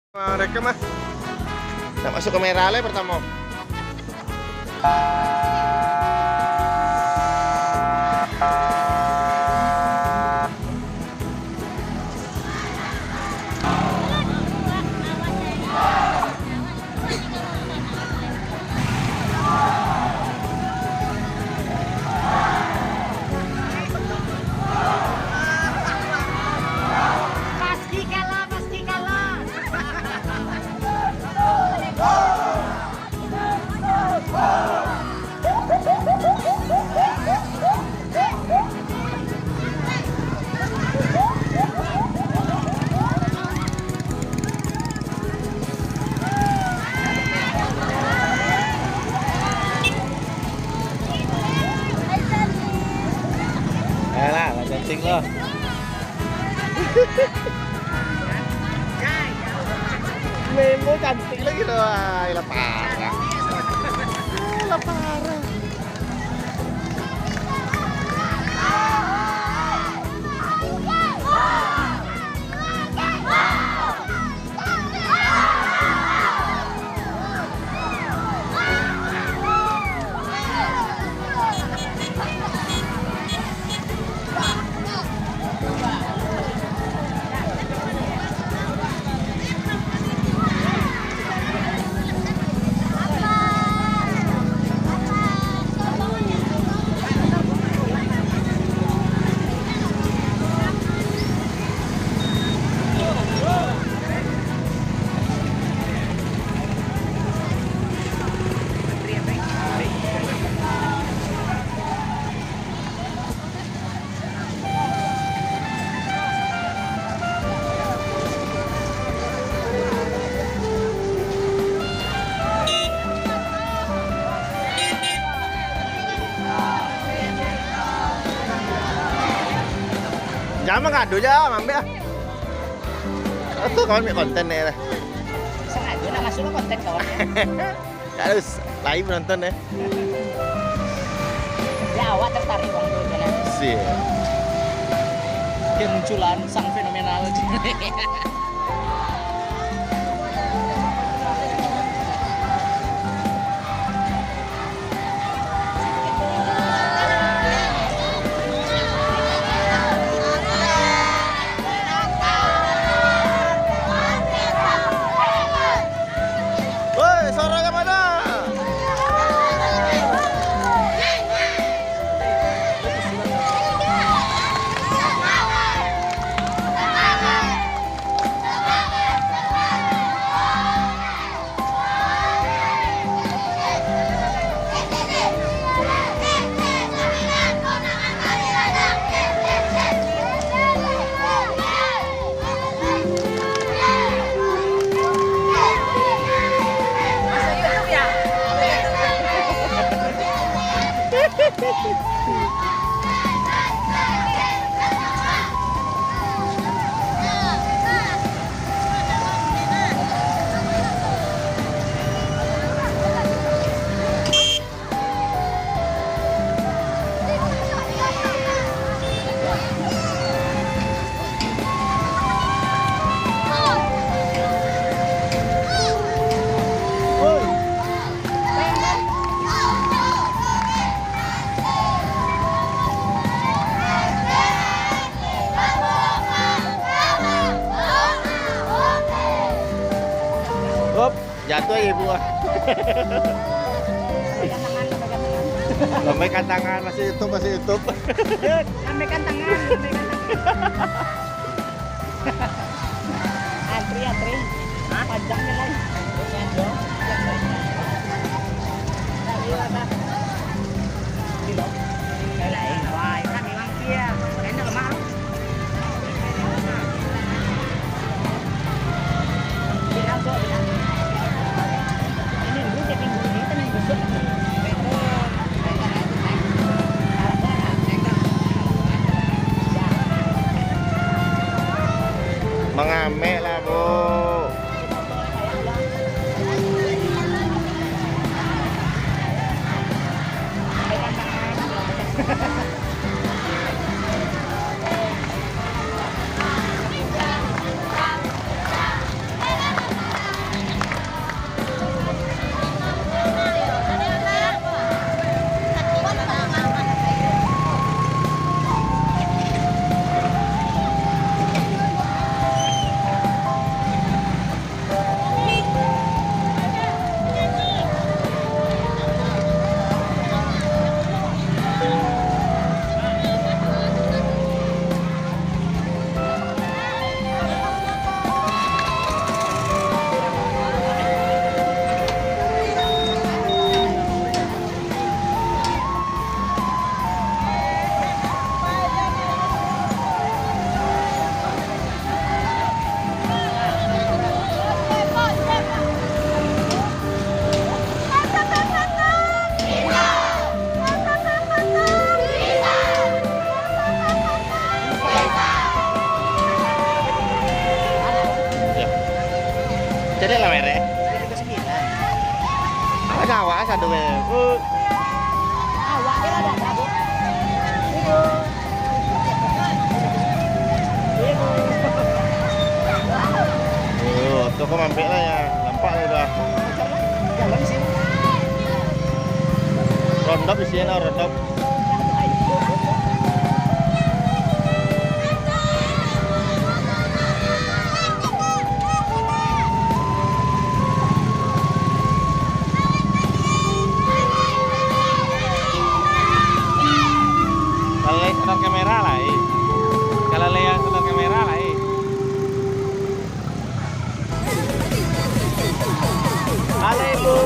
Mereka mah nak masuk ke Merale pertama. Pasti kalah. Lah, kencing loh. Memo cantik lagi loh. Lah parah. Lah parah. Jangan ngadu aja, mambe ah. Itu kawan ambil konten nih lah. Sengaja nak masuk lo konten kawan. Harus live nonton ya. Ya awak tertarik bang tuh jalan. Sih. Kemunculan sang fenomenal. Woi, suaranya mana? Hop, jatuh ya ibu. Lambaikan tangan, masih YouTube, masih YouTube. Lambaikan tangan. Antri. Panjangnya lagi. Mengamek lah bu. Jadi lah mere. Jadi ke 9. Ada awas ada mere. Awak dia ada Bu. Tuh kau mampir lah ya. Nampak lah dah. Jalan sini. Rondop di sini lah rondop. Kalau yang sedang kamera lah, kalau yang sedang kamera lah, halo ibu.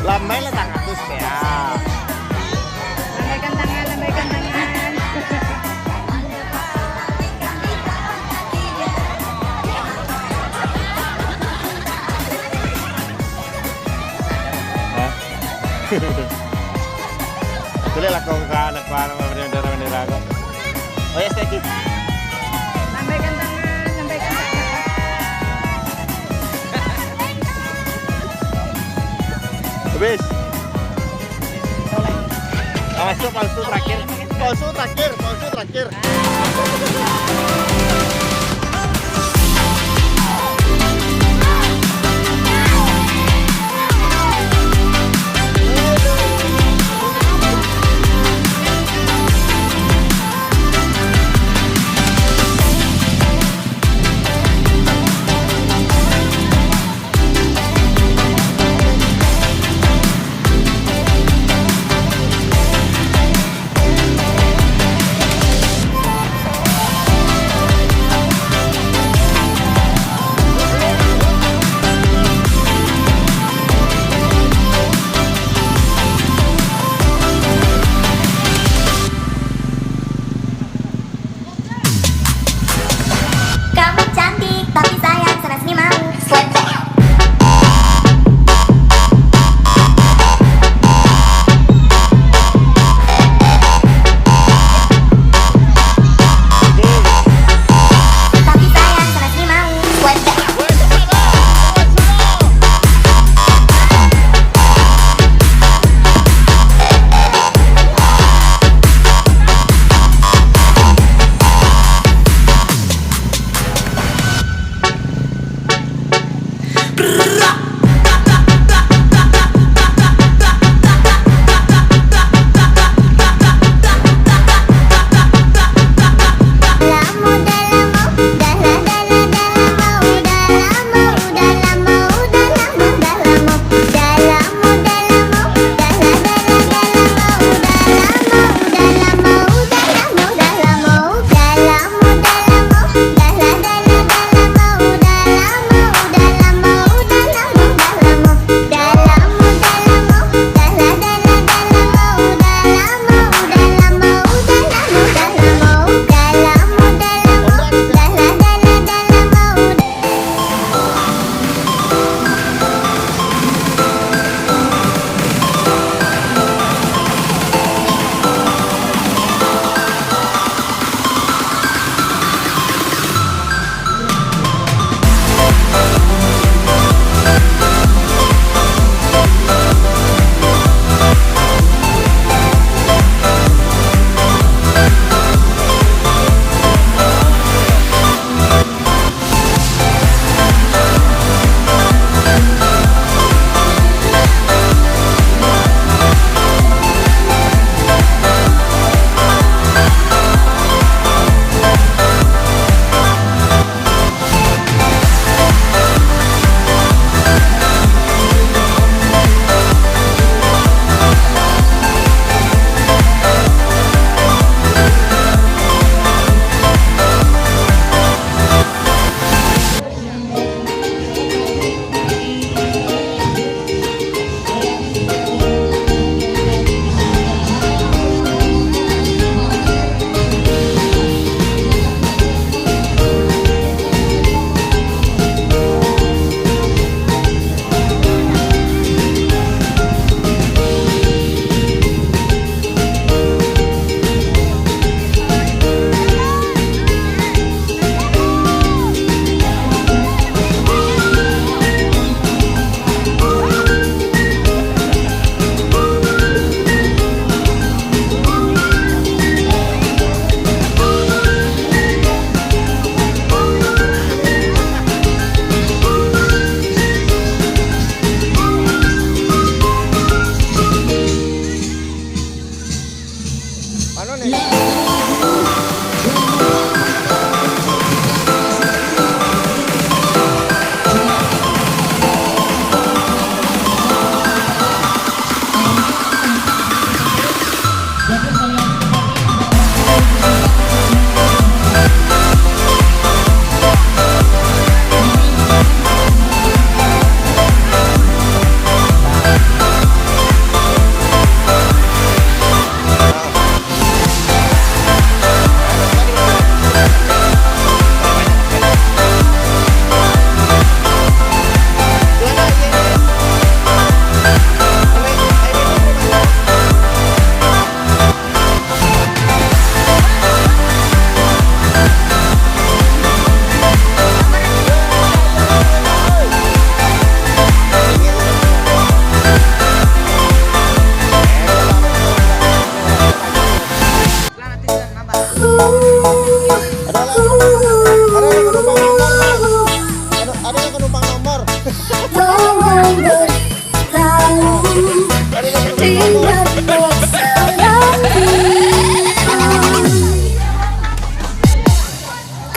Lambai lah tangan tuh ya. Lambaikan tangan, lambaikan tangan. Boleh lah kau anak bendera kau. Oh ya Steki. Lambaikan tangan, lambaikan tangan. Habis. Awas tuh palsu terakhir. Palsu terakhir.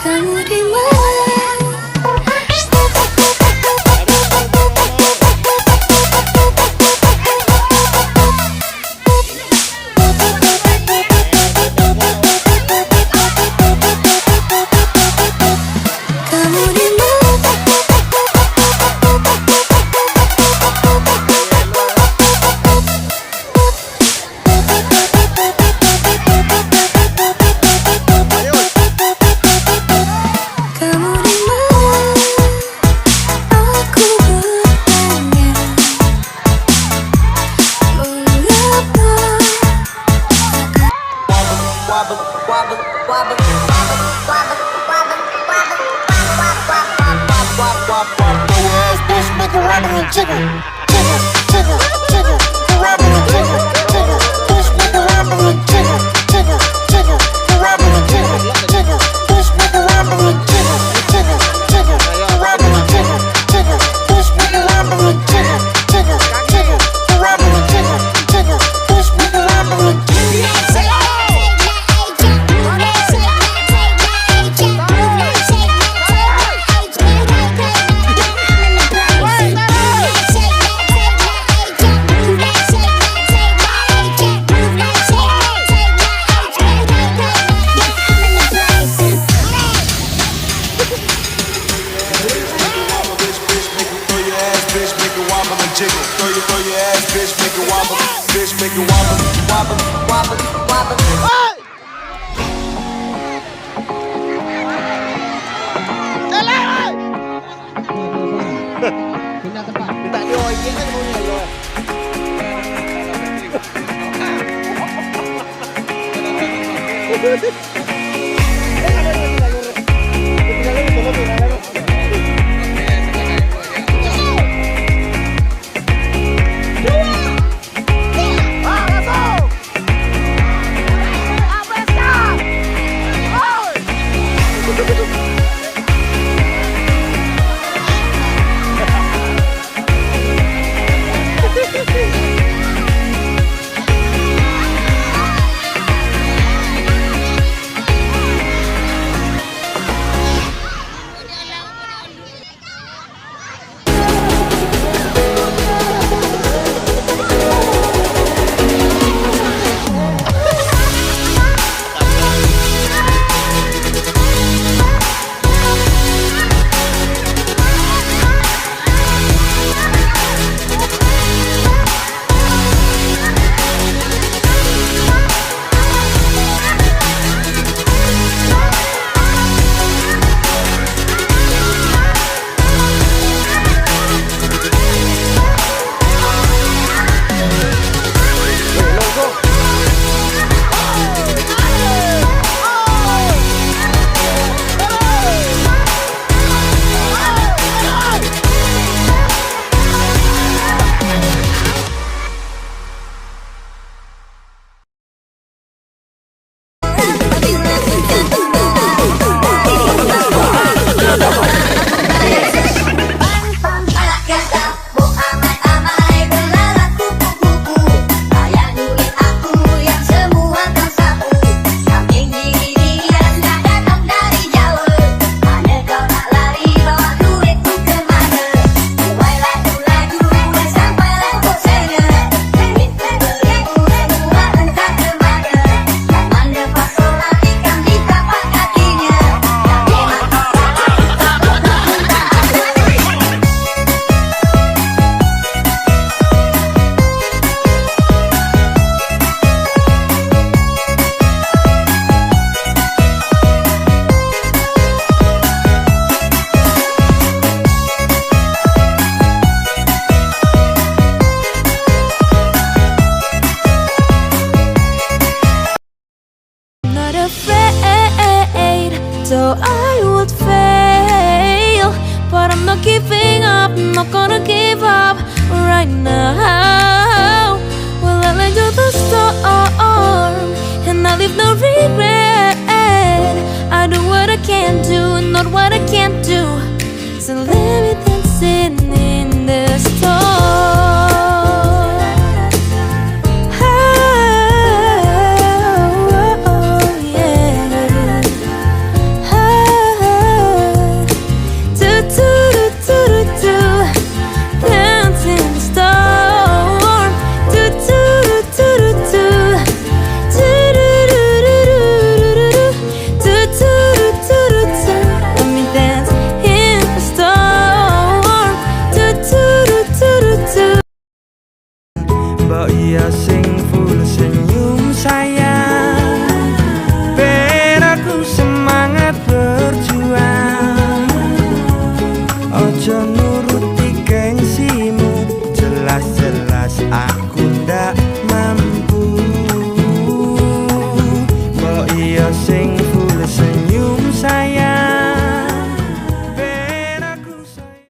Kamu di mana? Kamu di mana? Kamu di mana? Aku bertanya, mengapa? Bitch, make it wobble and jiggle, jiggle, jiggle, jiggle, the wobble and jiggle, jiggle. Bitch, make it wobble and jiggle, jiggle, jiggle, the wobble and jiggle, jiggle. Bitch, make it wobble and jiggle, jiggle, jiggle, the wobble and jiggle, jiggle. Bitch, make it wobble and jiggle, jiggle, jiggle, the wobble and jiggle, jiggle. Bitch, make it wobble and Bitch, make it wobble and jiggle. Throw your ass, bitch, make it wobble. Bitch, make it wobble, wobble, wobble, wobble. Tak ada orang kan punya lo. So I would fail, but I'm not giving up, I'm not gonna give up right now. Well, I let go the storm, and I leave no regret. I do what I can do, not what I can't do. So let me dancing in the storm. Oh, yeah. waiting for